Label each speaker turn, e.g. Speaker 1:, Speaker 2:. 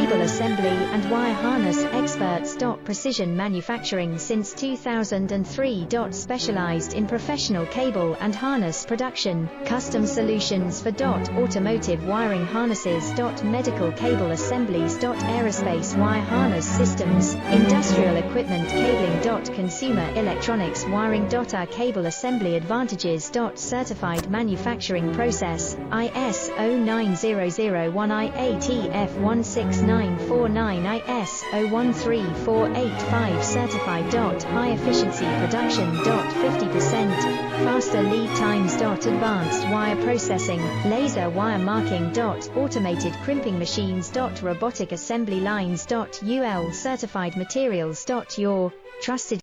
Speaker 1: cable assembly and wire harness experts. Precision manufacturing since 2003. Specialized in professional cable and harness production, custom solutions for automotive wiring harnesses. Medical cable assemblies. Aerospace wire harness systems, industrial equipment cabling. Consumer electronics wiring. Our cable assembly advantages. Certified manufacturing process, ISO 9001 IATF 16949 ISO 13485 certified. High efficiency production. 50% faster lead times. Advanced wire processing, laser wire marking. Automated crimping machines. Robotic assembly lines. UL certified materials. Your trusted